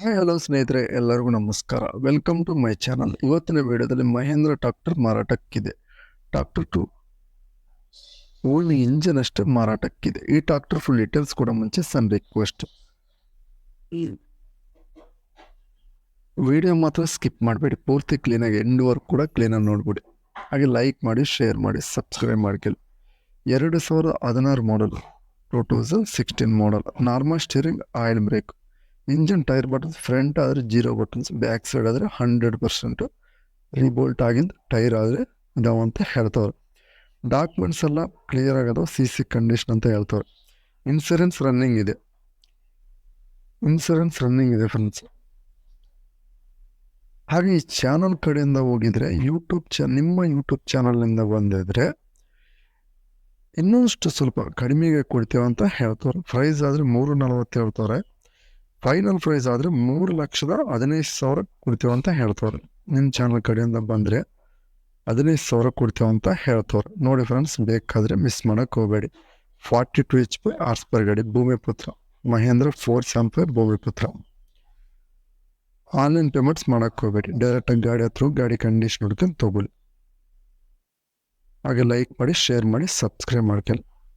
Hi hello ಸ್ನೇಹಿತರೆ, ಎಲ್ಲರಿಗೂ ನಮಸ್ಕಾರ. Welcome to my channel. ಇವತ್ತಿನ ವಿಡಿಯೋದಲ್ಲಿ ಮಹೇಂದ್ರ ಟ್ರಾಕ್ಟರ್ ಮಾರಾಟಕ್ಕಿದೆ. ಟ್ರಾಕ್ಟರ್ 2 ಓನ್ಲಿ ಇಂಜಿನ್ ಅಷ್ಟೇ ಮಾರಾಟಕ್ಕಿದೆ. ಈ ಟ್ರಾಕ್ಟರ್ ಫುಲ್ ಡೀಟೇಲ್ಸ್ ಕೂಡ ಮುಂಚೆ ಸಣ್ಣ ರಿಕ್ವೆಸ್ಟ್, ಈ ವಿಡಿಯೋ ಮಾತ್ರ ಸ್ಕಿಪ್ ಮಾಡಬೇಡಿ, ಪೂರ್ತಿ ಕ್ಲೀನಾಗಿ ಎಂಡ್ ವರ್ಕ್ ಕೂಡ ಕ್ಲೀನಾಗಿ ನೋಡ್ಬಿಡಿ. ಹಾಗೆ ಲೈಕ್ ಮಾಡಿ, ಶೇರ್ ಮಾಡಿ, ಸಬ್ಸ್ಕ್ರೈಬ್ ಮಾಡ್ಕೊಳ್ಳಿ. 2016 model, 2016 model, normal steering, oil brake, engine tyre buttons front ಆದರೆ 0 ಬಟನ್ಸ್, ಬ್ಯಾಕ್ ಸೈಡ್ ಆದರೆ 100% ರೀಬೋಲ್ಟ್ ಆಗಿದ್ದು ಟೈರ್ ಆದರೆ ಇದಾವೆ ಅಂತ ಹೇಳ್ತವ್ರೆ. ಡಾಕ್ಯುಮೆಂಟ್ಸ್ ಎಲ್ಲ ಕ್ಲಿಯರ್ ಆಗೋದು, CC ಕಂಡೀಷನ್ ಅಂತ ಹೇಳ್ತವ್ರೆ. ಇನ್ಸೂರೆನ್ಸ್ ರನ್ನಿಂಗ್ ಇದೆ ಫ್ರೆಂಡ್ಸ್. ಹಾಗೆ ಈ ಚಾನಲ್ ಕಡೆಯಿಂದ ಹೋಗಿದ್ರೆ ನಿಮ್ಮ ಯೂಟ್ಯೂಬ್ ಚಾನಲ್ನಿಂದ ಬಂದಿದ್ರೆ ಇನ್ನೊಂಷ್ಟು ಸ್ವಲ್ಪ ಕಡಿಮೆಗೆ ಕೊಡ್ತೇವೆ ಅಂತ ಹೇಳ್ತವ್ರೆ. ಪ್ರೈಸ್ ಆದರೆ 340 ಹೇಳ್ತವ್ರೆ. ಫೈನಲ್ ಪ್ರೈಸ್ ಆದರೆ 3,15,000 ಕೊಡ್ತೇವೆ ಅಂತ ಹೇಳ್ತವ್ರೆ. ನಿಮ್ಮ ಚಾನಲ್ ಕಡೆಯಿಂದ ಬಂದರೆ 15,000 ಕೊಡ್ತೇವೆ ಅಂತ ಹೇಳ್ತವ್ರೆ. ನೋಡಿ ಫ್ರೆಂಡ್ಸ್, ಬೇಕಾದರೆ ಮಿಸ್ ಮಾಡೋಕ್ಕೆ ಹೋಗಬೇಡಿ. 42 HP ಹಾರ್ಸ್ ಪರ್ ಗಾಡಿ, ಭೂಮಿಪುತ್ರ ಮಹೇಂದ್ರ 475 ಭೂಮಿಪುತ್ರ. ಆನ್ಲೈನ್ ಪೇಮೆಂಟ್ಸ್ ಮಾಡೋಕ್ಕೆ ಹೋಗಬೇಡಿ, ಡೈರೆಕ್ಟಾಗಿ ಗಾಡಿ ಹತ್ರ ಗಾಡಿ ಕಂಡೀಷನ್ ಹುಡ್ಕೊಂಡು ತೊಗೊಳ್ಳಿ. ಹಾಗೆ ಲೈಕ್ ಮಾಡಿ, ಶೇರ್ ಮಾಡಿ, ಸಬ್ಸ್ಕ್ರೈಬ್ ಮಾಡ್ಕೊಳ್ಳಿ.